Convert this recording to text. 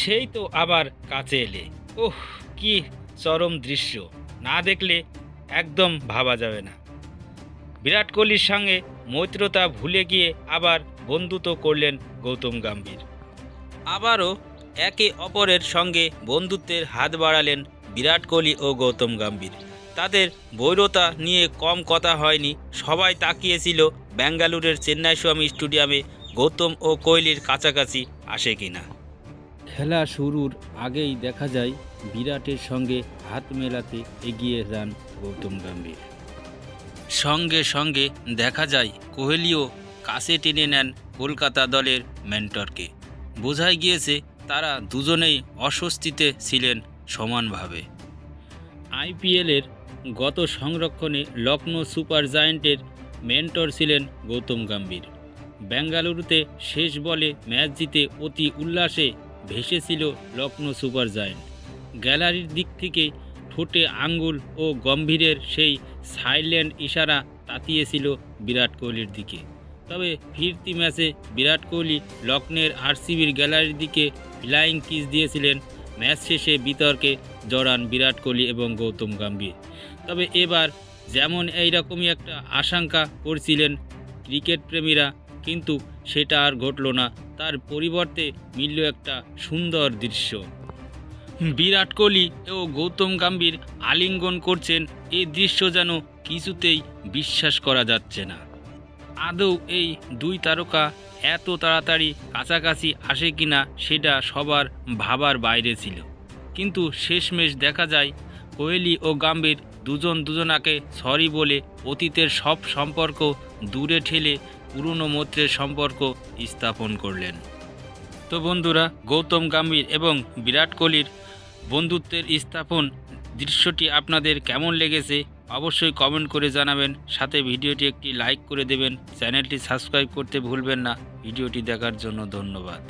সেই তো আবার কাছে এলে। ওহ, কি চরম দৃশ্য! না দেখলে একদম ভাবা যাবে না। বিরাট কোহলির সঙ্গে মৈত্রতা ভুলে গিয়ে আবার বন্ধুত্ব করলেন গৌতম গম্ভীর। আবারও একে অপরের সঙ্গে বন্ধুত্বের হাত বাড়ালেন বিরাট কোহলি ও গৌতম গম্ভীর। তাদের বৈরতা নিয়ে কম কথা হয়নি। সবাই তাকিয়েছিল বেঙ্গালুরুর চেন্নাইস্বামী স্টেডিয়ামে গৌতম ও কোহলির কাছাকাছি আসে কিনা। খেলা শুরুর আগেই দেখা যায় বিরাটের সঙ্গে হাত মেলাতে এগিয়ে যান গৌতম গম্ভীর। সঙ্গে সঙ্গে দেখা যায় কোহলিও কাছে টেনে নেন কলকাতা দলের মেন্টরকে। বোঝাই গিয়েছে তারা দুজনেই অস্বস্তিতে ছিলেন সমানভাবে। আইপিএলের গত সংস্করণে লখনৌ সুপার জায়ান্টের মেন্টর ছিলেন গৌতম গম্ভীর। বেঙ্গালুরুতে শেষ বলে ম্যাচ জিতে অতি উল্লাসে ভেসেছিল লখনৌ সুপার জায়ান্ট। গ্যালারির দিক থেকে ঠোঁটে আঙ্গুল ও গম্ভীরের সেই সাইলেন্ট ইশারা তাকিয়েছিল বিরাট কোহলির দিকে। তবে ফিরতি ম্যাচে বিরাট কোহলি লখনৌর আরসিবির গ্যালারির দিকে ফ্লাইং কিস দিয়েছিলেন। ম্যাচ শেষে বিতর্কে জড়ান বিরাট কোহলি এবং গৌতম গম্ভীর। তবে এবার যেমন এইরকমই একটা আশঙ্কা করছিলেন ক্রিকেট প্রেমীরা, কিন্তু সেটা আর ঘটল না। তার পরিবর্তে মিলল একটা সুন্দর দৃশ্য। বিরাট কোহলি ও গৌতম গম্ভীর আলিঙ্গন করছেন। এই দৃশ্য যেন কিছুতেই বিশ্বাস করা যাচ্ছে না। আদৌ এই দুই তারকা এত তাড়াতাড়ি কাছাকাছি আসে কিনা সেটা সবার ভাবার বাইরে ছিল। কিন্তু শেষমেশ দেখা যায় কোহলি ও গম্ভীর দুজন দুজনাকে সরি বলে অতীতের সব সম্পর্ক দূরে ঠেলে পুরনো মৈত্রের সম্পর্ক স্থাপন করলেন। তো বন্ধুরা, গৌতম গম্ভীর এবং বিরাট কোহলির বন্ধুত্বের স্থাপন দৃশ্যটি আপনাদের কেমন লেগেছে অবশ্যই কমেন্ট করে জানাবেন। সাথে ভিডিওটি একটি লাইক করে দেবেন। চ্যানেলটি সাবস্ক্রাইব করতে ভুলবেন না। ভিডিওটি দেখার জন্য ধন্যবাদ।